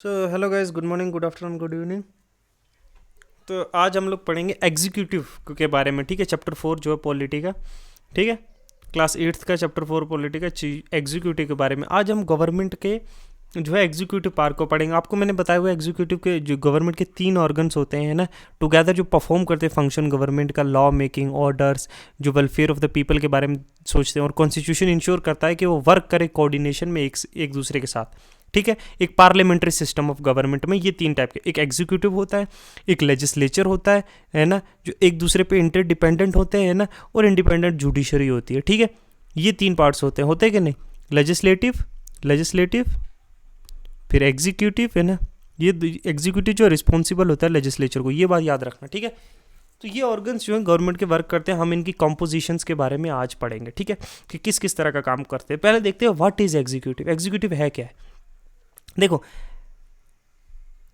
Hello guys, good morning, good afternoon, good evening. तो आज हम लोग पढ़ेंगे एग्जीक्यूटिव के बारे में। ठीक है, चैप्टर 4 जो है पॉलिटी का। ठीक है, क्लास 8th का चैप्टर 4 पॉलिटी का एग्जीक्यूटिव के बारे में। आज हम गवर्नमेंट के जो है एग्जीक्यूटिव पार्ट को पढ़ेंगे। आपको मैंने बताया हुआ एग्जीक्यूटिव के जो गवर्नमेंट के 3 ऑर्गन्स होते हैं ना, टुगेदर जो परफॉर्म करते हैं फंक्शन गवर्नमेंट का, लॉ मेकिंग, ऑर्डर्स, जो वेलफेयर ऑफ द पीपल के बारे में सोचते हैं, और कॉन्स्टिट्यूशन इंश्योर करता है कि वो वर्क करे कोऑर्डिनेशन में एक दूसरे के साथ। ठीक है, एक पार्लियामेंट्री सिस्टम ऑफ गवर्नमेंट में ये 3 टाइप के, एक एग्जीक्यूटिव होता है, एक लेजिस्लेचर होता है ना, जो एक दूसरे पे इंटरडिपेंडेंट होते हैं ना, और इंडिपेंडेंट जुडिशरी होती है। ठीक है, ये 3 पार्ट्स होते हैं कि नहीं? लेजिस्लेटिव फिर एग्जीक्यूटिव, है ना। ये एग्जीक्यूटिव जो रिस्पॉन्सिबल होता है लेजिस्लेचर को, ये बात याद रखना। ठीक है, तो ये ऑर्गन्स जो है गवर्नमेंट के वर्क करते हैं। हम इनकी कॉम्पोजिशंस के बारे में आज पढ़ेंगे। ठीक है, कि किस किस तरह का काम करते हैं। पहले देखते हैं व्हाट इज एग्जीक्यूटिव। एग्जीक्यूटिव है क्या है? देखो,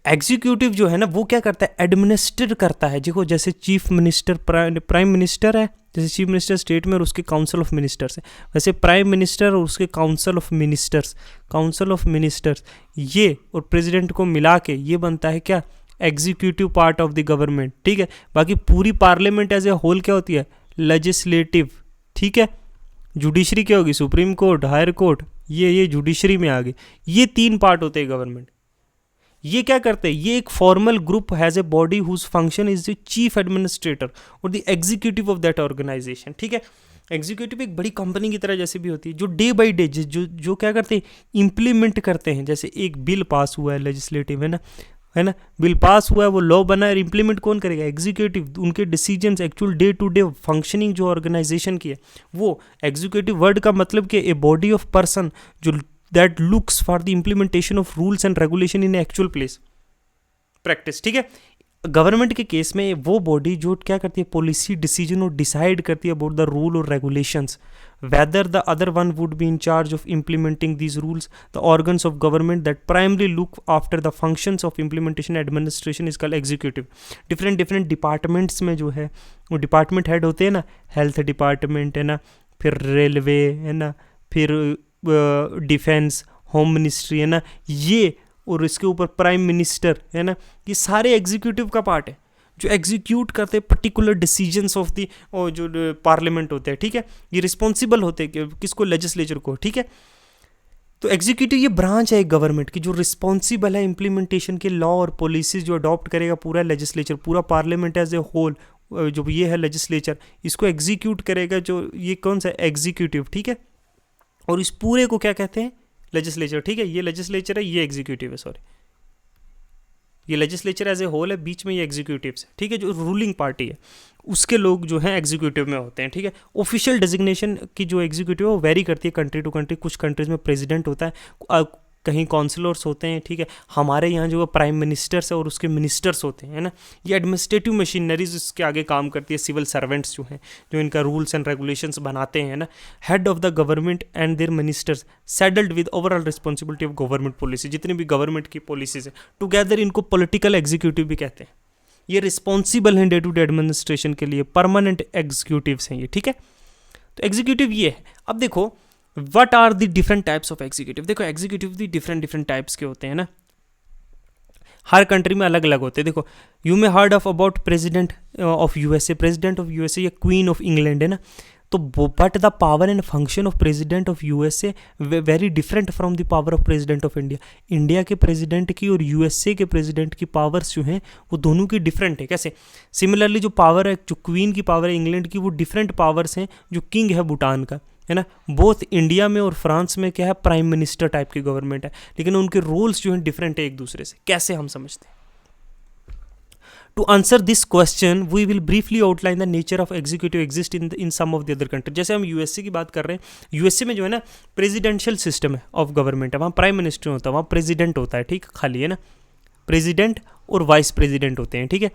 एग्जीक्यूटिव जो है ना वो क्या करता है? एडमिनिस्टर करता है। देखो, जैसे चीफ मिनिस्टर, प्राइम मिनिस्टर है, जैसे चीफ मिनिस्टर स्टेट में और उसके काउंसिल ऑफ मिनिस्टर्स है, वैसे प्राइम मिनिस्टर और उसके काउंसिल ऑफ मिनिस्टर्स ये और प्रेसिडेंट को मिला के ये बनता है क्या? Executive part of the government. ठीक है, बाकी पूरी पार्लियामेंट एज ए होल क्या होती है? लेजिस्लेटिव। ठीक है, जुडिशरी क्या होगी? सुप्रीम कोर्ट, हायर कोर्ट, ये जुडिशरी में आ गई। ये 3 पार्ट होते हैं गवर्नमेंट। ये क्या करते हैं? ये एक formal group has a body whose function is the chief administrator और the executive of that organisation. ठीक है, एग्जीक्यूटिव एक बड़ी कंपनी की तरह जैसे भी होती है, जो डे बाई डे जो क्या करते हैं? इंप्लीमेंट करते हैं। जैसे एक बिल पास हुआ है, लेजिस्लेटिव, है ना, बिल पास हुआ है, वो लॉ बना है, इंप्लीमेंट कौन करेगा? एग्जीक्यूटिव। उनके decisions, actual day to day functioning जो ऑर्गेनाइजेशन की है वो एग्जीक्यूटिव। वर्ड का मतलब कि ए बॉडी ऑफ पर्सन जो that looks for the implementation of rules and regulation in actual place practice. ठीक है, गवर्नमेंट के केस में वो बॉडी जो क्या करती है? पॉलिसी डिसीजन और डिसाइड करती है अबाउट द रूल और regulations, whether the other one would be in charge of implementing these rules. The organs of government that primarily look after the functions of implementation administration is called executive. different departments में जो है वो department head होते हैं ना, health department, है ना, फिर रेलवे, है ना, फिर डिफेंस, होम मिनिस्ट्री, है ना, ये, और इसके ऊपर प्राइम मिनिस्टर, है ना, ये सारे एग्जीक्यूटिव का पार्ट है जो एग्जीक्यूट करते हैं पर्टिकुलर डिसीजंस ऑफ दी जो पार्लियामेंट होते हैं। ठीक है, ये रिस्पॉन्सिबल होते हैं किसको? लेजिस्लेचर को। ठीक है, तो एग्जीक्यूटिव ये ब्रांच है एक गवर्नमेंट की जो रिस्पॉन्सिबल है इम्प्लीमेंटेशन के लॉ और पॉलिसीज जो अडॉप्ट करेगा पूरा लेजिस्लेचर, पूरा पार्लियामेंट एज ए होल। जो ये है लेजिस्लेचर, इसको एग्जीक्यूट करेगा जो ये कौन सा? एग्जीक्यूटिव। ठीक है, और इस पूरे को क्या कहते हैं? लेजिस्लेचर। ठीक है, ये लेजिस्लेचर है, ये एग्जीक्यूटिव है, सॉरी, ये लेजिस्लेचर एज ए होल है, बीच में ये एग्जीक्यूटिव्स है। ठीक है, जो रूलिंग पार्टी है उसके लोग जो हैं एग्जीक्यूटिव में होते हैं। ठीक है, ऑफिशियल डेजिग्नेशन की जो एग्जीक्यूटिव है वो वेरी करती है कंट्री टू कंट्री। कुछ कंट्रीज में प्रेसिडेंट होता है, कहीं काउंसिलर्स होते हैं। ठीक है, हमारे यहाँ जो प्राइम मिनिस्टर्स है और उसके मिनिस्टर्स होते हैं ना, ये एडमिनिस्ट्रेटिव मशीनरीज इसके आगे काम करती है। सिविल सर्वेंट्स जो हैं, जो इनका रूल्स एंड रेगुलेशंस बनाते हैं ना, head of the government and their ministers settled with overall responsibility of government policy. जितनी भी गवर्नमेंट की पॉलिसीज है टुगेदर, इनको पॉलिटिकल एग्जीक्यूटिव भी कहते हैं। ये रिस्पॉन्सिबल हैं डे टू डे एडमिनिस्ट्रेशन के लिए, परमानेंट एग्जीक्यूटिव्स हैं ये। ठीक है, तो एग्जीक्यूटिव ये है। अब देखो what are the different types of executive. देखो, एग्जीक्यूटिव भी डिफरेंट टाइप्स के होते हैं ना, हर कंट्री में अलग अलग होते हैं। देखो, you may heard of about president of USA या क्वीन ऑफ इंग्लैंड, है ना, तो but the power and function of president of USA very different from the power of president of India. India के प्रेसिडेंट की और USA के president की powers जो हैं वो दोनों की डिफरेंट है। कैसे? सिमिलरली जो पावर है, जो क्वीन की पावर है इंग्लैंड की, वो डिफरेंट पावर्स हैं जो किंग है भूटान का, है ना। बोथ इंडिया में और फ्रांस में क्या है? प्राइम मिनिस्टर टाइप की गवर्नमेंट है, लेकिन उनके रोल्स जो हैं डिफरेंट है एक दूसरे से। कैसे हम समझते हैं? To answer this question we will briefly outline the nature of executive exist in some of the other country. जैसे हम यूएसए की बात कर रहे हैं, यूएसए में जो है ना प्रेसिडेंशियल सिस्टम है ऑफ गवर्नमेंट है, वहाँ प्राइम मिनिस्टर होता है, वहाँ प्रेसिडेंट होता है। ठीक, खाली, है ना, प्रेसिडेंट और वाइस प्रेसिडेंट होते हैं। ठीक है,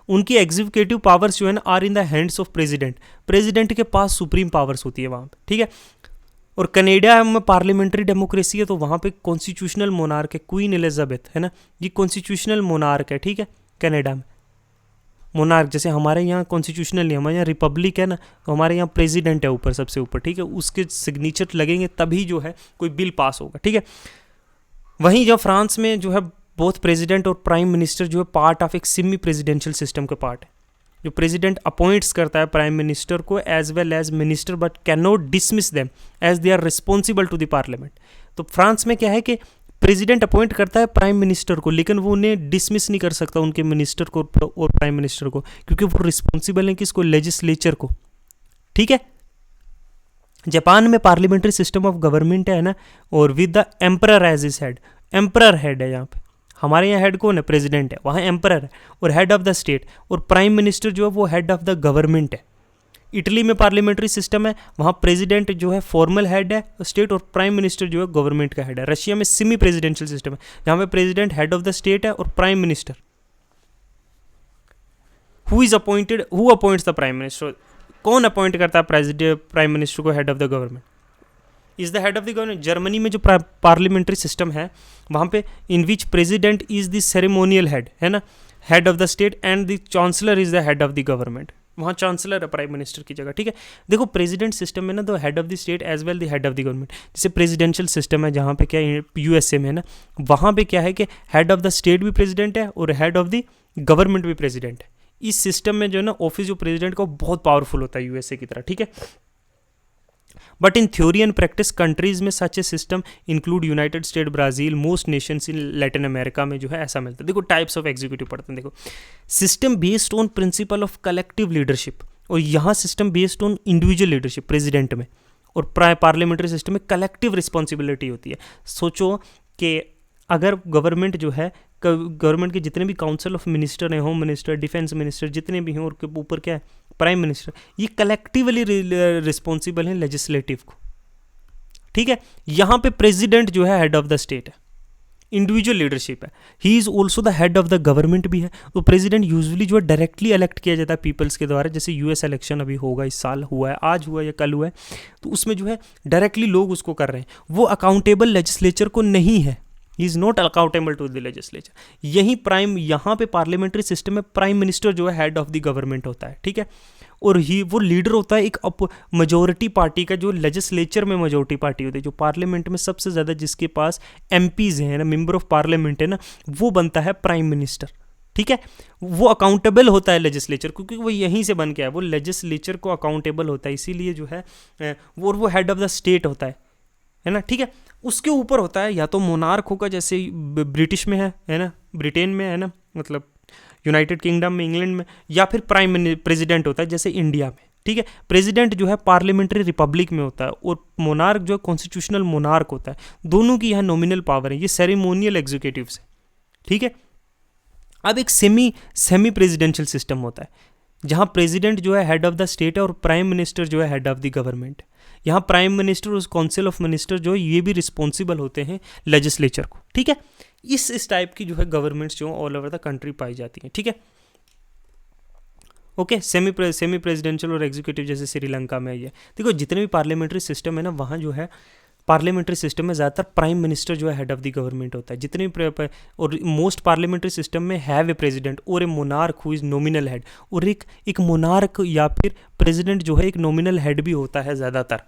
उनकी एग्जीक्यूटिव पावर्स जो है ना are in the hands of president के पास सुप्रीम पावर्स होती है वहाँ पे। ठीक है, और कनाडा में पार्लियामेंट्री डेमोक्रेसी है, तो वहाँ पे कॉन्स्टिट्यूशनल मोनार्क है, क्वीन एलिजाबेथ, है ना, ये कॉन्स्टिट्यूशनल मोनार्क है। ठीक है, कनाडा में मोनार्क, जैसे हमारे यहाँ कॉन्स्टिट्यूशनल नहीं, हमारे यहाँ रिपब्लिक है ना, तो हमारे यहाँ प्रेसिडेंट है ऊपर, सबसे ऊपर। ठीक है, उसके सिग्नेचर लगेंगे तभी जो है कोई बिल पास होगा। ठीक है, वहीं जो फ्रांस में जो है बोथ प्रेसिडेंट और प्राइम मिनिस्टर जो है पार्ट ऑफ एक सेमी प्रेसिडेंशियल सिस्टम का पार्ट है। जो प्रेसिडेंट अपॉइंट्स करता है प्राइम मिनिस्टर को as well as minister, but can not dismiss them as they are responsible to the parliament. तो फ्रांस में क्या है कि प्रेसिडेंट अपॉइंट करता है प्राइम मिनिस्टर को, लेकिन वो उन्हें डिसमिस नहीं कर सकता उनके मिनिस्टर को और प्राइम मिनिस्टर को, क्योंकि वो रिस्पॉन्सिबल है किसको, लेजिस्लेचर को। ठीक है। जापान में पार्लियामेंट्री सिस्टम ऑफ गवर्नमेंट है ना, और with the emperor as is head. Emperor head है यहाँ पे, हमारे यहाँ हेड कौन है, प्रेसिडेंट है, वहाँ एम्परर है और हेड ऑफ द स्टेट, और प्राइम मिनिस्टर जो है वो हेड ऑफ द गवर्नमेंट है। इटली में पार्लियामेंट्री सिस्टम है, वहाँ प्रेसिडेंट जो है फॉर्मल हेड है स्टेट और प्राइम मिनिस्टर जो है गवर्नमेंट का हेड है। रशिया में सेमी प्रेसिडेंशियल सिस्टम है, जहाँ पे president head of the state है और prime minister who is appointed, who appoints the prime minister, कौन अपॉइंट करता है प्रेसिडेंट प्राइम मिनिस्टर को head of the government, is the head of the government. Germany में जो पार्लियामेंट्री सिस्टम है वहाँ पे in which president is the ceremonial head है ना, head of the state, and the chancellor is the head of the government. वहाँ chancellor है prime minister की जगह। ठीक है। देखो प्रेसिडेंट सिस्टम में ना the head of the state as well the head of the government. जैसे प्रेसिडेंशियल सिस्टम है जहाँ पे क्या यूएसए में है ना, वहाँ पे क्या है कि हेड ऑफ द स्टेट भी प्रेसिडेंट है और हेड ऑफ द गवर्नमेंट भी प्रेसिडेंट है। इस सिस्टम में जो है ना ऑफिस जो प्रेसिडेंट का बहुत पावरफुल होता है यूएसए की तरह। ठीक है। But in theory and practice countries में such a system include United State, Brazil, most nations in Latin America में जो है ऐसा मिलता है। देखो टाइप्स ऑफ एग्जीक्यूटिव पढ़ते हैं। देखो system based on principle of collective leadership, और यहाँ system based on individual leadership president में, और पार्लियामेंट्री सिस्टम में कलेक्टिव रिस्पॉन्सिबिलिटी होती है। सोचो कि अगर गवर्नमेंट जो है, गवर्नमेंट के जितने भी काउंसिल ऑफ मिनिस्टर हैं, होम मिनिस्टर, डिफेंस मिनिस्टर, जितने भी हैं, और के ऊपर क्या है प्राइम मिनिस्टर, ये कलेक्टिवली रिस्पॉन्सिबल हैं लेजिस्लेटिव को। ठीक है। यहाँ पे प्रेसिडेंट जो है हेड ऑफ द स्टेट है, इंडिविजुअल लीडरशिप है, he is also the head of the government भी है। तो प्रेसिडेंट यूजुअली जो है डायरेक्टली इलेक्ट किया जाता है पीपल्स के द्वारा। जैसे यूएस इलेक्शन अभी होगा, इस साल हुआ है, आज हुआ है या कल हुआ है, तो उसमें जो है डायरेक्टली लोग उसको कर रहे हैं। वो अकाउंटेबल लेजिस्लेचर को नहीं है, he is not accountable to the legislature. यही प्राइम, यहाँ पे पार्लियामेंट्री सिस्टम में प्राइम मिनिस्टर जो है हेड ऑफ द गवर्नमेंट होता है। ठीक है। और ही वो लीडर होता है एक मेजोरिटी पार्टी का, जो लेजिस्लेचर में मेजोरिटी पार्टी होती है, जो पार्लियामेंट में सबसे ज़्यादा जिसके पास एमपीज हैं ना, मेंबर ऑफ पार्लियामेंट है ना, वो बनता है प्राइम मिनिस्टर। ठीक है। वो अकाउंटेबल होता है लेजिस्लेचर, क्योंकि वो यहीं से बन के आया, वो लेजिस्लेचर को अकाउंटेबल होता है, इसीलिए जो है वो हेड ऑफ द स्टेट होता है ना। ठीक है। उसके ऊपर होता है या तो मोनार्क होगा, जैसे ब्रिटिश में है ना, ब्रिटेन में है ना, मतलब यूनाइटेड किंगडम में, इंग्लैंड में, या फिर प्राइम प्रेसिडेंट होता है जैसे इंडिया में। ठीक है। प्रेसिडेंट जो है पार्लियामेंट्री रिपब्लिक में होता है, और मोनार्क जो है कॉन्स्टिट्यूशनल मोनार्क होता है। दोनों की यहाँ नॉमिनल पावर है, ये सेरेमोनियल एग्जीक्यूटिव्स है। ठीक है। अब एक सेमी प्रेसिडेंशियल सिस्टम होता है, जहाँ प्रेसिडेंट जो है हेड ऑफ द स्टेट है और प्राइम मिनिस्टर जो है हेड ऑफ द गवर्नमेंट। यहाँ प्राइम मिनिस्टर और काउंसिल ऑफ मिनिस्टर जो है ये भी रिस्पॉन्सिबल होते हैं लेजिस्लेचर को। ठीक है। इस टाइप की जो है गवर्नमेंट्स जो ऑल ओवर द कंट्री पाई जाती हैं। ठीक है। ओके। सेमी प्रेसिडेंशियल और एग्जीक्यूटिव जैसे श्रीलंका में ये देखो, जितने भी पार्लियामेंट्री सिस्टम है ना, वहाँ जो है पार्लियामेंट्री सिस्टम में ज़्यादातर प्राइम मिनिस्टर जो है हेड ऑफ द गवर्नमेंट होता है। जितने भी और मोस्ट पार्लियामेंट्री सिस्टम में हैव ए प्रेसिडेंट और a monarch who is nominal head, और एक मोनार्क या फिर प्रेसिडेंट जो है एक नॉमिनल हेड भी होता है ज़्यादातर,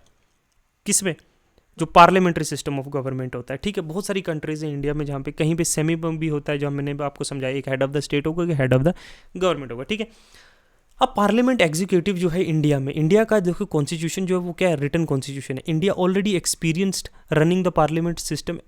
किसमें, जो पार्लियामेंट्री सिस्टम ऑफ गवर्नमेंट होता है। ठीक है। बहुत सारी कंट्रीज हैं इंडिया में जहाँ पे कहीं पे सेमी भी होता है, जो मैंने आपको समझाया, एक हेड ऑफ द स्टेट होगा, एक हेड ऑफ द गवर्नमेंट होगा। ठीक है। अब पार्लियामेंट एग्जीक्यूटिव जो है इंडिया में, इंडिया का देखो कॉन्स्टिट्यूशन जो है वो क्या है, रिटन कॉन्स्टिट्यूशन है। India already experienced running the parliament system.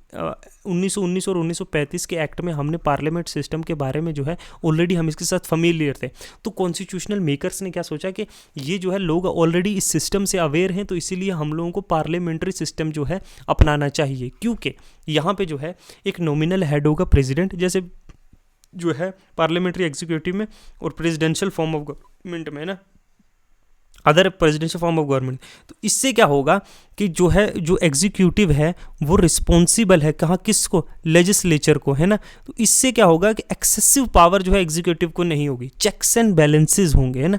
1919 और 1935 के एक्ट में हमने पार्लियामेंट सिस्टम के बारे में जो है ऑलरेडी हम इसके साथ फैमिलियर थे। तो कॉन्स्टिट्यूशनल मेकर्स ने क्या सोचा कि ये जो है लोग ऑलरेडी इस सिस्टम से अवेयर हैं, तो इसीलिए हम लोगों को पार्लियामेंट्री सिस्टम जो है अपनाना चाहिए, क्योंकि यहाँ पे जो है एक नॉमिनल हेड होगा प्रेसिडेंट, जैसे जो है पार्लियामेंट्री एग्जीक्यूटिव में, और प्रेसिडेंशियल फॉर्म ऑफ गवर्नमेंट में ना, other presidential form of government. तो इससे क्या होगा कि जो एग्जीक्यूटिव है वो रिस्पॉन्सिबल है कहाँ, किसको, लेजिस्लेचर को, है ना। तो इससे क्या होगा कि एक्सेसिव पावर जो है एग्जीक्यूटिव को नहीं होगी, चेक्स एंड बैलेंसेस होंगे, है ना।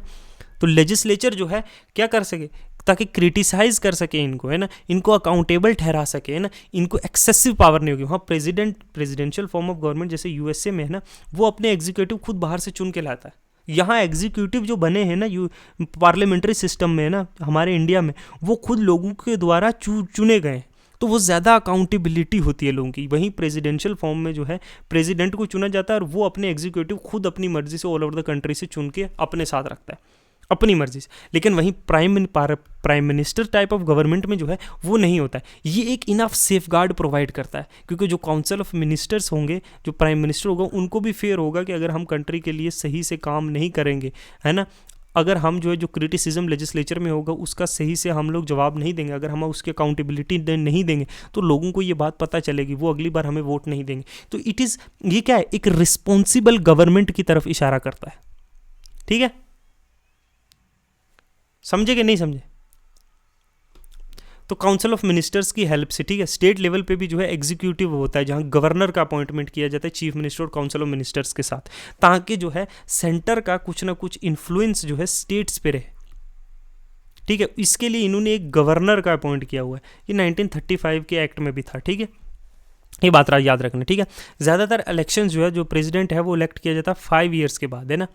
तो लेजिस्लेचर जो है क्या कर सके, ताकि क्रिटिसाइज कर सके इनको, है ना, इनको अकाउंटेबल ठहरा सके, है ना, इनको एक्सेसिव पावर नहीं होगी। वहाँ प्रेसिडेंशियल फॉर्म ऑफ गवर्नमेंट जैसे यूएसए में है ना, वो अपने एग्जीक्यूटिव खुद बाहर से चुन के लाता है। यहाँ एग्जीक्यूटिव जो बने हैं ना पार्लियामेंट्री सिस्टम में, है ना, हमारे इंडिया में, वो खुद लोगों के द्वारा चुने गए हैं। तो वो ज़्यादा अकाउंटेबिलिटी होती है लोगों की। वहीं प्रेसिडेंशियल फॉर्म में जो है प्रेसिडेंट को चुना जाता है और वो अपने एग्जीक्यूटिव खुद अपनी मर्जी से ऑल ओवर द कंट्री से चुन के अपने साथ रखता है अपनी मर्जी से। लेकिन वहीं prime minister type of government में जो है वो नहीं होता है। ये एक इनफ सेफ गार्ड प्रोवाइड करता है, क्योंकि जो काउंसिल ऑफ मिनिस्टर्स होंगे, जो प्राइम मिनिस्टर होगा, उनको भी फेयर होगा कि अगर हम कंट्री के लिए सही से काम नहीं करेंगे, है ना, अगर हम जो है जो क्रिटिसिज्म लेजिस्लेचर में होगा उसका सही से हम लोग जवाब नहीं देंगे, अगर हम उसकी अकाउंटेबिलिटी नहीं देंगे, तो लोगों को ये बात पता चलेगी, वो अगली बार हमें वोट नहीं देंगे। तो इट इज़, ये क्या है, एक रिस्पॉन्सिबल गवर्नमेंट की तरफ इशारा करता है। ठीक है, समझे कि नहीं समझे? तो काउंसिल ऑफ मिनिस्टर्स की हेल्प से, ठीक है, स्टेट लेवल पे भी जो है एग्जीक्यूटिव होता है, जहां गवर्नर का अपॉइंटमेंट किया जाता है चीफ मिनिस्टर और काउंसिल ऑफ मिनिस्टर्स के साथ, ताकि जो है सेंटर का कुछ ना कुछ इन्फ्लुएंस जो है स्टेट्स पे रहे। ठीक है, इसके लिए इन्होंने एक गवर्नर का अपॉइंट किया हुआ है, ये 1935 के एक्ट में भी था। ठीक है, ये बात याद रखना। ठीक है, ज़्यादातर इलेक्शन जो है, जो प्रेसिडेंट है वो इलेक्ट किया जाता है 5 ईयर्स के बाद, है ना।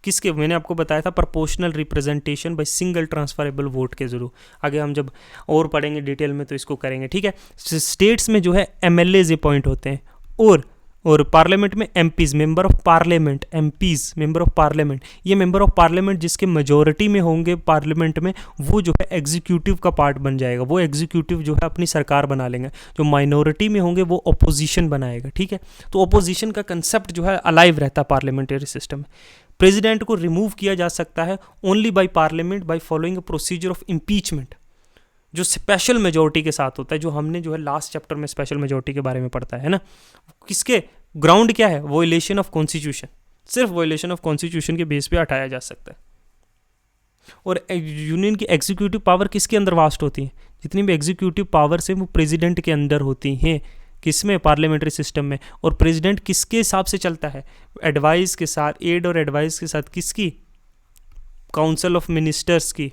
किसके, मैंने आपको बताया था, proportional representation by single transferable vote के जरूर। आगे हम जब और पढ़ेंगे डिटेल में तो इसको करेंगे। ठीक है, स्टेट्स में जो है एमएलएज अपॉइंट होते हैं, और पार्लियामेंट में MPs, member of parliament, MPs member of parliament. ये मेंबर ऑफ पार्लियामेंट जिसके मेजोरिटी में होंगे पार्लियामेंट में, वो जो है एग्जीक्यूटिव का पार्ट बन जाएगा, वो एग्जीक्यूटिव जो है अपनी सरकार बना लेंगे। जो माइनॉरिटी में होंगे वो अपोजिशन बनाएगा। ठीक है, तो अपोजिशन का कंसेप्ट जो है अलाइव रहता है पार्लियामेंट्री सिस्टम में। प्रेसिडेंट को रिमूव किया जा सकता है only by parliament by following a procedure of impeachment, जो स्पेशल मेजोरिटी के साथ होता है, जो हमने जो है लास्ट चैप्टर में स्पेशल मेजोरिटी के बारे में पढ़ता है ना। किसके ग्राउंड क्या है, वोलेशन ऑफ कॉन्स्टिट्यूशन, सिर्फ वोलेशन ऑफ कॉन्स्टिट्यूशन के बेस पे हटाया जा सकता है। और यूनियन की एग्जीक्यूटिव पावर किसके अंदर वास्ट होती है, जितनी भी एग्जीक्यूटिव पावर्स है वो प्रेसिडेंट के अंदर होती हैं। किसमें, पार्लियामेंट्री सिस्टम में। और प्रेसिडेंट किसके हिसाब से चलता है, एडवाइस के साथ, एड और एडवाइस के साथ, किसकी, काउंसिल ऑफ मिनिस्टर्स की।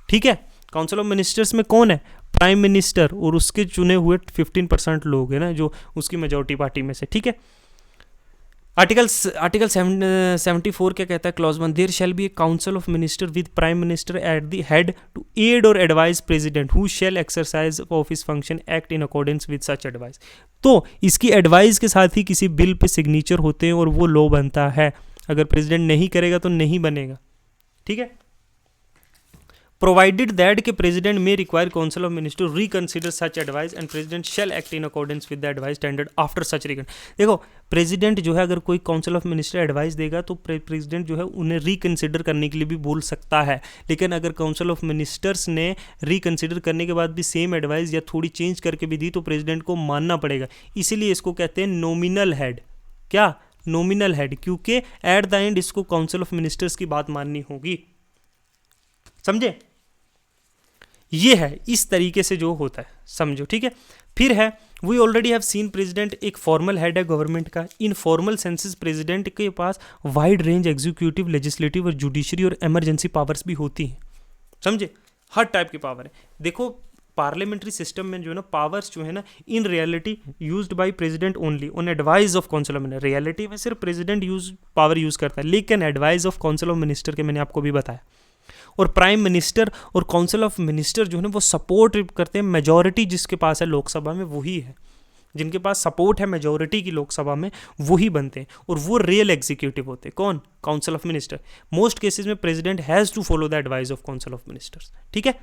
ठीक है, काउंसिल ऑफ मिनिस्टर्स में कौन है, प्राइम मिनिस्टर और उसके चुने हुए 15% लोग है ना, जो उसकी मेजॉरिटी पार्टी में से। ठीक है, आर्टिकल 74 क्या कहता है, clause 1, there shall be a council of minister with prime minister at the head to aid और advise president who shall exercise office function act in accordance with such advice. तो इसकी एडवाइस के साथ ही किसी bill pay signature होते हैं और वो लॉ बनता है। अगर प्रेसिडेंट नहीं करेगा तो नहीं बनेगा। ठीक है, प्रोवाइडेड दैट के प्रेसिडेंट में require council of minister reconsider such advice and president shall act in accordance with the advice tendered after such रिकन। देखो, प्रेसिडेंट जो है अगर कोई काउंसिल ऑफ मिनिस्टर एडवाइस देगा तो प्रेसिडेंट जो है उन्हें रिकंसिडर करने के लिए भी बोल सकता है। लेकिन अगर काउंसिल ऑफ मिनिस्टर्स ने रिकंसिडर करने के बाद भी सेम एडवाइस या थोड़ी चेंज करके भी दी तो प्रेसिडेंट को मानना पड़ेगा। इसीलिए इसको कहते हैं नॉमिनल हेड। क्या, नॉमिनल हेड, क्योंकि एट द एंड इसको काउंसिल ऑफ मिनिस्टर्स की बात माननी होगी। समझे, ये है इस तरीके से जो होता है, समझो। ठीक है, फिर है we already have seen president एक फॉर्मल हेड है गवर्नमेंट का। इन फॉर्मल सेंसेस प्रेसिडेंट के पास वाइड रेंज एग्जीक्यूटिव, लेजिस्लेटिव और जुडिशरी और इमरजेंसी पावर्स भी होती हैं। समझे, हर टाइप की पावर है। देखो, पार्लियामेंट्री सिस्टम में जो है ना पावर्स जो है ना, in reality used by president only on advice of council of minister. Reality में सिर्फ प्रेसिडेंट पावर यूज करता है, लेकिन advice of council of minister के मैंने आपको भी बताया। और प्राइम मिनिस्टर और काउंसिल ऑफ मिनिस्टर जो है ना वो सपोर्ट करते हैं, मेजॉरिटी जिसके पास है लोकसभा में वही है, जिनके पास सपोर्ट है मेजॉरिटी की लोकसभा में वही बनते हैं, और वो रियल एग्जीक्यूटिव होते हैं। कौन, council of minister. Most cases में president has to follow the advice of council of ministers. ठीक है,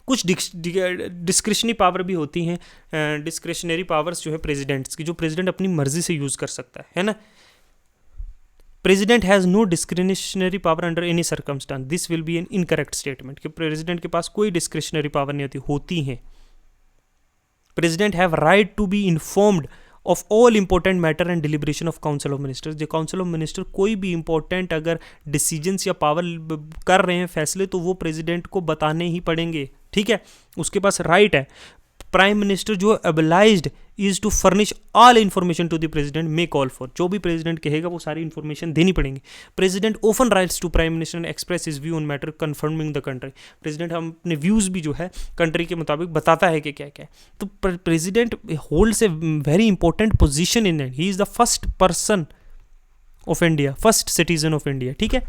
कुछ डिस्क्रिशनरी पावर भी होती हैं, डिस्क्रिशनरी पावर्स जो है प्रेसिडेंट्स की, जो प्रेसिडेंट अपनी मर्जी से यूज़ कर सकता है ना। President has no discretionary power under any circumstance, this will be an incorrect statement कि प्रेसिडेंट के पास कोई डिस्क्रिशनरी पावर नहीं होती हैं। President have right to be informed of all important matter and deliberation of council of ministers. जो council of minister कोई भी इंपॉर्टेंट अगर डिसीजंस या पावर कर रहे हैं, फैसले, तो वो प्रेसिडेंट को बताने ही पड़ेंगे। ठीक है, उसके पास राइट है। प्राइम मिनिस्टर जो obliged is to furnish all information to the president may call for, जो भी प्रेसिडेंट कहेगा वो सारी इंफॉर्मेशन देनी पड़ेगी। President open rights to prime minister and express is view on matter confirming the country. President हम अपने व्यूज भी जो है कंट्री के मुताबिक बताता है कि क्या क्या है। तो president holds a very important position in it, he is the first person of India, first citizen of India. ठीक है,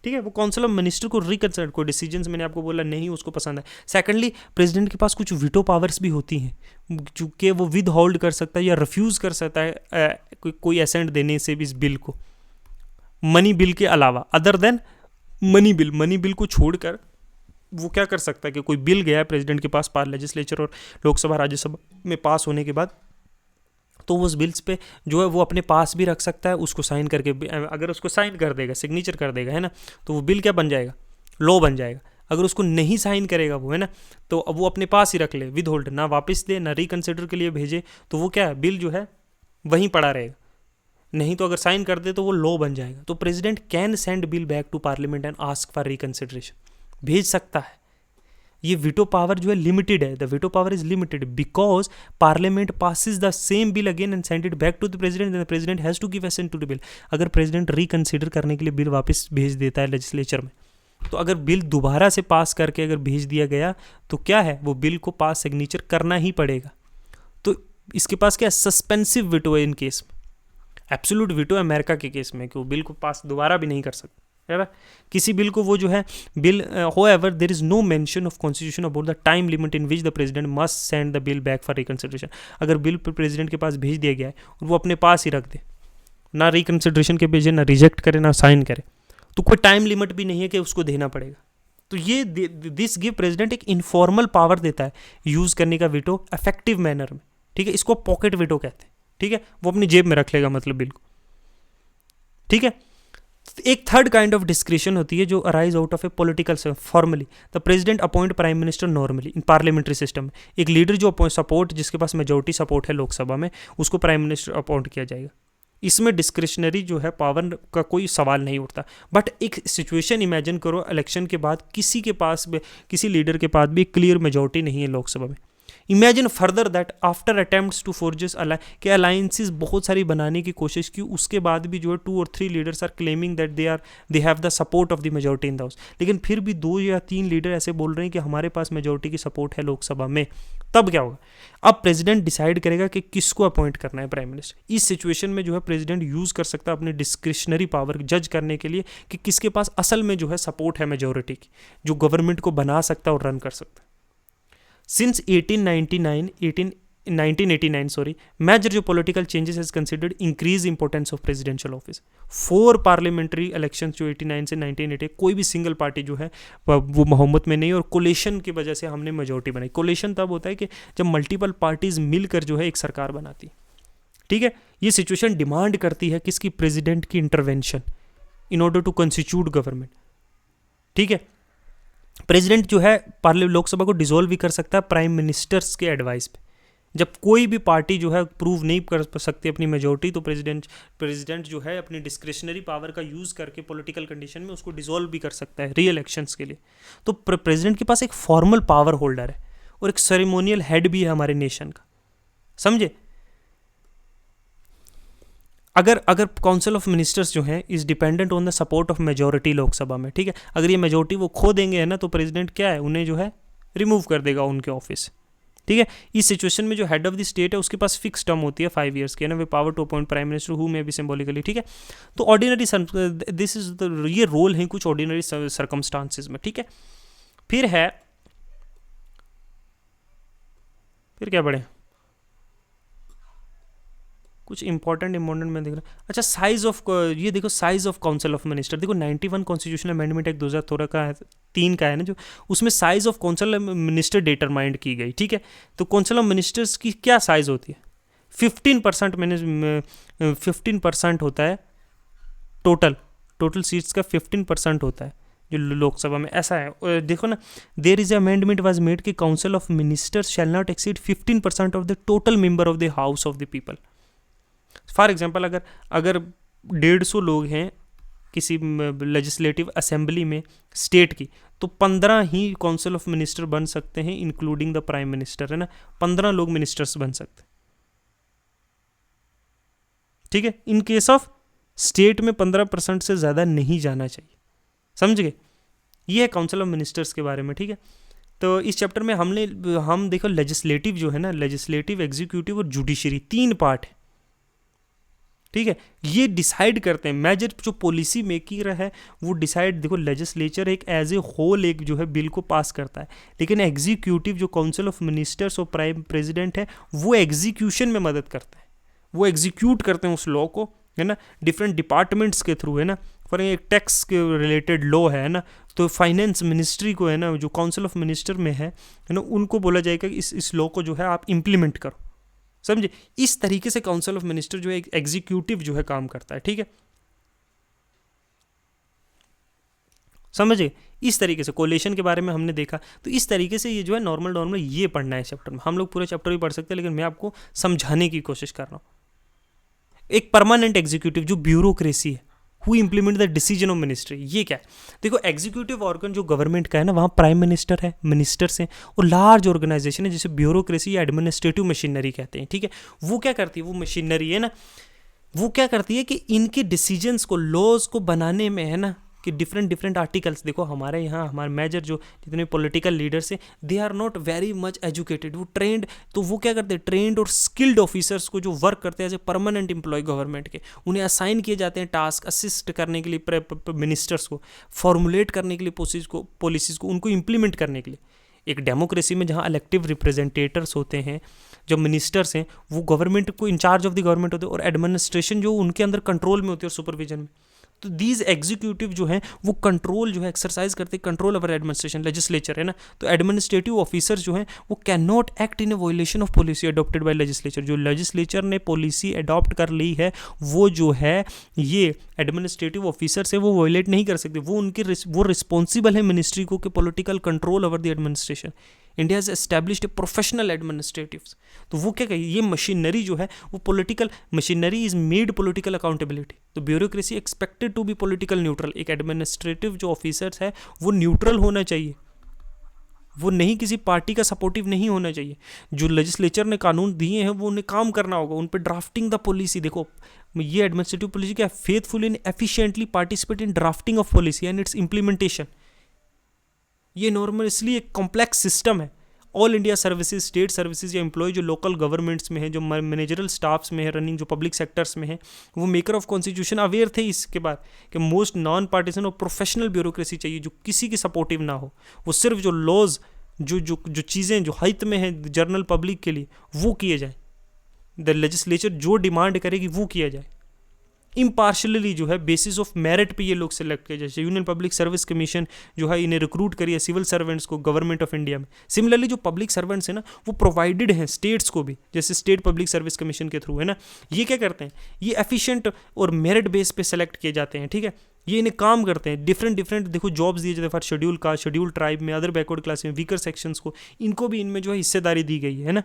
ठीक है, वो काउंसिल ऑफ मिनिस्टर को रिकंसिडर, कोई डिसीजंस मैंने आपको बोला नहीं उसको पसंद है। सेकंडली, प्रेसिडेंट के पास कुछ वीटो पावर्स भी होती हैं, चूँकि वो विद होल्ड कर सकता है या रिफ्यूज़ कर सकता है कोई एसेंट देने से भी इस बिल को, मनी बिल के अलावा, अदर देन मनी बिल को छोड़कर वो क्या कर सकता है कि कोई बिल गया है प्रेसिडेंट के पास लेजिस्लेचर और लोकसभा राज्यसभा में पास होने के बाद, तो उस बिल्स पे जो है वो अपने पास भी रख सकता है, उसको साइन करके, अगर उसको साइन कर देगा, सिग्नेचर कर देगा, है ना, तो वो बिल क्या बन जाएगा, लॉ बन जाएगा। अगर उसको नहीं साइन करेगा वो, है ना, तो अब वो अपने पास ही रख ले, विद होल्ड, ना वापस दे ना रिकन्सिडर के लिए भेजे, तो वो क्या है, बिल जो है वहीं पड़ा रहेगा। नहीं तो अगर साइन कर दे तो वो लॉ बन जाएगा। तो president can send bill back to parliament and ask for reconsideration, भेज सकता है। ये वीटो पावर जो है लिमिटेड है, the veto power is limited because parliament passes the same bill again and send it back to the president, the president has to give assent to the bill. अगर president reconsider करने के लिए bill वापस भेज देता है legislature में, तो अगर बिल दोबारा से पास करके अगर भेज दिया गया तो क्या है, वो बिल को पास सिग्नेचर करना ही पड़ेगा। तो इसके पास क्या सस्पेंसिव वीटो है इन केस में, एब्सोल्यूट वीटो है अमेरिका के केस में कि वो बिल को पास दोबारा भी नहीं कर सकता, है ना, किसी बिल को वो जो है bill. However there is no mention of constitution about the time limit in which the president must send the bill back for reconsideration. अगर बिल प्रेसिडेंट के पास भेज दिया गया है और वो अपने पास ही रख दे, ना रिकंसिडरेशन के भेजे, ना रिजेक्ट करे, ना साइन करे, तो कोई टाइम लिमिट भी नहीं है कि उसको देना पड़ेगा। तो ये दिस गिव प्रेसिडेंट एक इनफॉर्मल पावर देता है यूज करने का वीटो इफेक्टिव मैनर में, ठीक है, इसको पॉकेट वीटो कहते हैं, ठीक है, वो अपनी जेब में रख लेगा मतलब बिल को, ठीक है। एक थर्ड काइंड ऑफ डिस्क्रिशन होती है जो arise out of a political formally, the president appoint prime minister normally in parliamentary system. एक लीडर जो सपोर्ट, जिसके पास मेजोरिटी सपोर्ट है लोकसभा में, उसको प्राइम मिनिस्टर अपॉइंट किया जाएगा। इसमें डिस्क्रिशनरी जो है पावर का कोई सवाल नहीं उठता। बट एक सिचुएशन इमेजिन करो, इलेक्शन के बाद किसी के पास भी, किसी लीडर के पास भी क्लियर मेजोरिटी नहीं है लोकसभा में। Imagine further that after attempts to forges के अलायंसेस बहुत सारी बनाने की कोशिश की, उसके बाद भी जो है 2 और 3 leaders are claiming that they have the support of the majority in the house, लेकिन फिर भी 2 या 3 लीडर ऐसे बोल रहे हैं कि हमारे पास मेजोरिटी की सपोर्ट है लोकसभा में, तब क्या होगा? अब प्रेसिडेंट डिसाइड करेगा कि किसको अपॉइंट करना है प्राइम मिनिस्टर। इस सिचुएशन में जो है प्रेसिडेंट यूज कर सकता है अपने डिस्क्रिशनरी पावर जज करने के लिए कि किसके पास असल में जो है सपोर्ट है मेजोरिटी की, जो गवर्नमेंट को बना सकता है और रन कर सकता है। Since 1989, major जो political changes has considered increase importance of presidential office. 4 parliamentary elections जो 89 से 1980, कोई भी सिंगल पार्टी जो है वो मोहम्मद में नहीं, और कोलेशन की वजह से हमने मेजोरिटी बनाई। कोलेशन तब होता है कि जब मल्टीपल पार्टीज मिलकर जो है एक सरकार बनाती है, ठीक है। ये सिचुएशन डिमांड करती है किसकी? प्रेसिडेंट की intervention in order to constitute government, ठीक है। प्रेसिडेंट जो है लोकसभा को डिसॉल्व भी कर सकता है प्राइम मिनिस्टर्स के एडवाइस पे। जब कोई भी पार्टी जो है प्रूव नहीं कर सकती अपनी मेजोरिटी, तो प्रेसिडेंट जो है अपनी डिस्क्रिशनरी पावर का यूज़ करके पॉलिटिकल कंडीशन में उसको डिसॉल्व भी कर सकता है री इलेक्शंस के लिए। तो प्रेसिडेंट के पास एक फॉर्मल पावर होल्डर है और एक सेरेमोनियल हेड भी है हमारे नेशन का, समझे। अगर काउंसिल ऑफ मिनिस्टर्स जो है is dependent on the support of majority Lok Sabha में, ठीक है। अगर ये मेजोरिटी वो खो देंगे है ना, तो प्रेसिडेंट क्या है, उन्हें जो है रिमूव कर देगा उनके ऑफिस, ठीक है। इस सिचुएशन में जो हेड ऑफ द स्टेट है उसके पास फिक्स टर्म होती है 5 years की, है ना, वे power to appoint prime minister who may be symbolically, ठीक है। तो ऑर्डिनरी दिस इज द, ये रोल है कुछ ऑर्डिनरी सर्कमस्टांसिस में, ठीक है। फिर क्या बढ़े, कुछ इंपॉर्टेंट में देख रहा है। अच्छा, साइज ऑफ, ये देखो size of council of minister, देखो 91 कॉन्स्टिट्यूशनल अमेंडमेंट एक 2013 का है, 3 का है ना, जो उसमें size of council minister determined की गई, ठीक है। तो काउंसिल ऑफ मिनिस्टर्स की क्या साइज होती है? 15% होता है टोटल सीट्स का 15% होता है जो लोकसभा में, ऐसा है। देखो ना, there is amendment was made कि council of ministers shall not exceed 15% of the total member of the house of the people. For example, अगर 150 लोग हैं किसी लेजिस्लेटिव असेंबली में स्टेट की, तो 15 ही काउंसिल ऑफ मिनिस्टर बन सकते हैं इंक्लूडिंग द प्राइम मिनिस्टर, है ना। 15 लोग मिनिस्टर्स बन सकते हैं, ठीक है। इन केस ऑफ स्टेट में 15% से ज़्यादा नहीं जाना चाहिए, समझ गए। ये है काउंसिल ऑफ मिनिस्टर्स के बारे में, ठीक है। तो इस चैप्टर में हम देखो लेजिस्लेटिव जो है ना, लेजिस्लेटिव, एग्जीक्यूटिव और जुडिशरी 3 पार्ट है। ठीक है, ये डिसाइड करते हैं। मेजर जो पॉलिसी मेकर है वो डिसाइड, देखो लेजिस्लेचर एक एज ए होल एक जो है बिल को पास करता है, लेकिन एग्जीक्यूटिव जो काउंसिल ऑफ मिनिस्टर्स और प्राइम प्रेसिडेंट है वो एग्जीक्यूशन में मदद करता है, वो एग्जीक्यूट करते हैं उस लॉ को, है ना, डिफरेंट डिपार्टमेंट्स के थ्रू, है ना। फॉर एक टैक्स के रिलेटेड लॉ है ना, तो फाइनेंस मिनिस्ट्री को, है ना, जो काउंसिल ऑफ मिनिस्टर में है ना, उनको बोला जाएगा कि इस लॉ को जो है आप इम्प्लीमेंट करो, समझे। इस तरीके से काउंसिल ऑफ मिनिस्टर जो है एग्जीक्यूटिव जो है काम करता है, ठीक है, समझे। इस तरीके से कोलेशन के बारे में हमने देखा, तो इस तरीके से ये जो है नॉर्मल ये पढ़ना है चैप्टर में। हम लोग पूरा चैप्टर भी पढ़ सकते हैं, लेकिन मैं आपको समझाने की कोशिश कर रहा हूँ। एक परमानेंट एग्जीक्यूटिव जो ब्यूरोक्रेसी है, who implement the decision of ministry, ये क्या है। देखो एग्जीक्यूटिव ऑर्गन जो गवर्नमेंट का है ना, वहाँ प्राइम मिनिस्टर है, मिनिस्टर्स हैं, और लार्ज ऑर्गेनाइजेशन है जिसे ब्यूरोक्रेसी या एडमिनिस्ट्रेटिव मशीनरी कहते हैं, ठीक है। वो क्या करती है, वो मशीनरी है ना, वो क्या करती है कि इनके डिसीजंस को, लॉज को बनाने में, है ना, कि डिफरेंट आर्टिकल्स, देखो हमारे यहाँ हमारे मेजर जो जितने पॉलिटिकल लीडर्स हैं they are not very much educated, वो ट्रेंड, तो वो क्या करते हैं, ट्रेंड और स्किल्ड ऑफिसर्स को जो वर्क करते हैं as a permanent employ government के, उन्हें असाइन किए जाते हैं टास्क, असिस्ट करने के लिए मिनिस्टर्स को, फॉर्मुलेट करने के लिए पॉलिसीज़ को, उनको इम्प्लीमेंट करने के लिए। एक डेमोक्रेसी में जहाँ इलेक्टिव रिप्रेजेंटेटर्स होते हैं, जो मिनिस्टर्स हैं, वो गवर्नमेंट को इंचार्ज ऑफ द गवर्नमेंट होते हैं, और एडमिनिस्ट्रेशन जो उनके अंदर कंट्रोल में होती है और सुपरविजन में। तो दीज एग्जीक्यूटिव जो हैं वो कंट्रोल जो है एक्सरसाइज करते हैं, कंट्रोल ओवर एडमिनिस्ट्रेशन, लेजिस्लेचर, है ना। तो एडमिनिस्ट्रेटिव ऑफिसर्स जो हैं वो can not act in A violation of policy adopted by legislature. जो लेजिस्लेचर ने पॉलिसी अडॉप्ट कर ली है वो जो है ये एडमिनिस्ट्रेटिव ऑफिसर्स है वो वॉयलेट नहीं कर सकते, वो रिस्पॉन्सिबल है मिनिस्ट्री को कि political control over the administration. India is established a professional administratives. तो वो क्या कही, ये मशीनरी जो है वो political machinery is made political accountability. तो bureaucracy expected to be political neutral. एक एडमिनिस्ट्रेटिव जो ऑफिसर्स है वो न्यूट्रल होना चाहिए, वो नहीं किसी पार्टी का सपोर्टिव नहीं होना चाहिए। जो लेजिस्लेचर ने कानून दिए हैं वो उन्हें काम करना होगा, उन पर ड्राफ्टिंग द पॉलिसी। देखो ये एडमिनिस्ट्रेटिव पॉलिसी क्या, faithful in efficiently participate in drafting of policy and it's implementation. ये नॉर्मल इसलिए एक कॉम्प्लेक्स सिस्टम है। All India services, state services या एम्प्लॉय जो लोकल गवर्नमेंट्स में है, जो मैनेजरल स्टाफ्स में है, रनिंग जो पब्लिक सेक्टर्स में है, वो मेकर ऑफ कॉन्स्टिट्यूशन अवेयर थे इसके बाद कि मोस्ट नॉन पार्टीसन और प्रोफेशनल ब्यूरोक्रेसी चाहिए जो किसी की सपोर्टिव ना हो। वो सिर्फ जो लॉज जो चीज़ें जो हित में है जनरल पब्लिक के लिए वो किए जाए। द लेजिस्लेचर जो डिमांड करेगी वो किया जाए। इम्पार्शली जो है बेसिस ऑफ मेरिट पे ये लोग सेलेक्ट किए, जैसे यूनियन पब्लिक सर्विस कमीशन जो है इन्हें रिक्रूट करिए सिविल सर्वेंट्स को गवर्नमेंट ऑफ इंडिया में। सिमिलरली जो पब्लिक सर्वेंट्स हैं ना वो प्रोवाइडेड हैं स्टेट्स को भी, जैसे स्टेट पब्लिक सर्विस कमीशन के थ्रू, है ना। ये क्या करते हैं, ये एफिशिएंट और मेरिट बेस पे सेलेक्ट किए जाते हैं, ठीक है। ये इन्हें काम करते हैं, डिफरेंट देखो जॉब्स दिए जाते हैं for schedule caste, schedule tribe में, अदर बैकवर्ड क्लास में, वीकर सेक्शंस को, इनको भी इनमें जो है हिस्सेदारी दी गई है ना।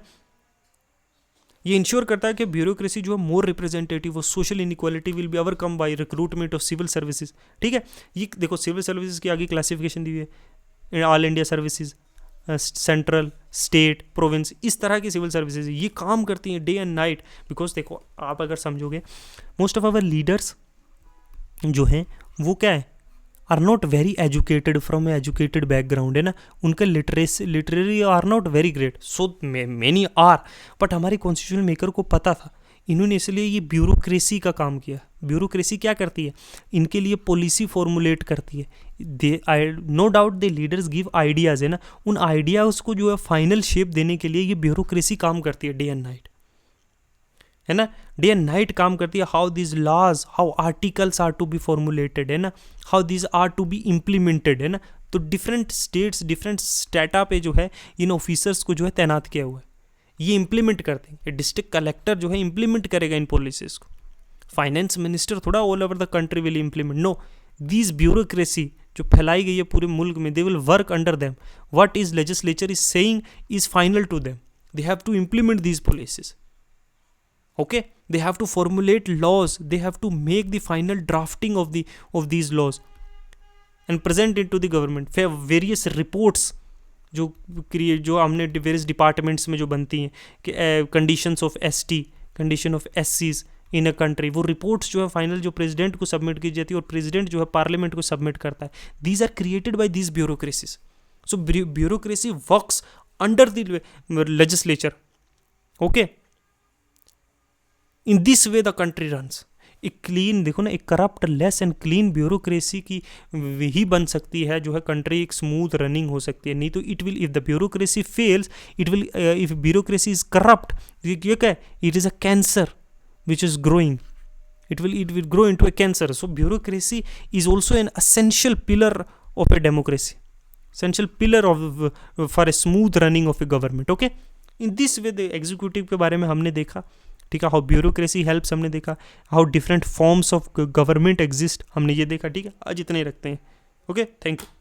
ये इंश्योर करता है कि ब्यूरोक्रेसी जो है मोर रिप्रेजेंटेटिव हो, social inequality will be overcome by recruitment of civil services, ठीक है। ये देखो सिविल सर्विसेज की आगे क्लासिफिकेशन दी हुई है, all India services, central, state, province, इस तरह की सिविल सर्विसेज ये काम करती हैं डे एंड नाइट। बिकॉज देखो आप अगर समझोगे मोस्ट ऑफ आवर लीडर्स जो हैं वो क्या है, are not very educated from educated background, है ना। उनका literary are not very great, so many are, but हमारे कॉन्स्टिट्यूशन मेकर को पता था, इन्होंने इसलिए ये ब्यूरोक्रेसी का काम किया। ब्यूरोक्रेसी क्या करती है, इनके लिए पॉलिसी फॉर्मुलेट करती है। They know doubt they leaders give ideas, है ना। उन आइडियाज़ को जो है फाइनल शेप देने के लिए ये ब्यूरोक्रेसी काम करती है डे एंड नाइट, है ना। डे एंड नाइट काम करती है। How this laws, how articles are to be formulated, है ना, how this are to be implemented, है ना। तो डिफरेंट स्टेट्स, डिफरेंट स्टेटा पे जो है इन ऑफिसर्स को जो है तैनात किया हुआ है, ये इम्प्लीमेंट करते हैं। डिस्ट्रिक्ट कलेक्टर जो है इम्प्लीमेंट करेगा इन पॉलिसीज़ को। फाइनेंस मिनिस्टर थोड़ा all over the country will implement, no, this bureaucracy जो फैलाई गई है पूरे मुल्क में, they will work under them. What is legislature is saying is final to them, they have to implement these policies, okay, they have to formulate laws, they have to make the final drafting of these laws and present it to the government। various reports जो हमने various departments में जो बनती हैं कि conditions of ST, condition of एससीज in a country, वो reports जो है फाइनल जो प्रेसिडेंट को सबमिट की जाती है और प्रेसिडेंट जो है पार्लियामेंट को सबमिट करता है। These are created by these bureaucracies. So bureaucracy works under the legislature, okay. In this way the country runs. एक क्लीन, देखो ना, एक corrupt less and clean bureaucracy की ही बन सकती है जो है कंट्री एक स्मूथ रनिंग हो सकती है। नहीं तो it will, if the bureaucracy fails, it will, if bureaucracy is corrupt, ये क्या है, it is a cancer which is growing, it will grow into a cancer. So bureaucracy is also an essential pillar of a democracy, essential pillar of for a smooth running of a government. Okay, in this way the executive के बारे में हमने देखा, ठीक है, how bureaucracy helps हमने देखा, how different forms of government exist हमने ये देखा, ठीक है। आज इतने ही रखते हैं। Okay, thank you.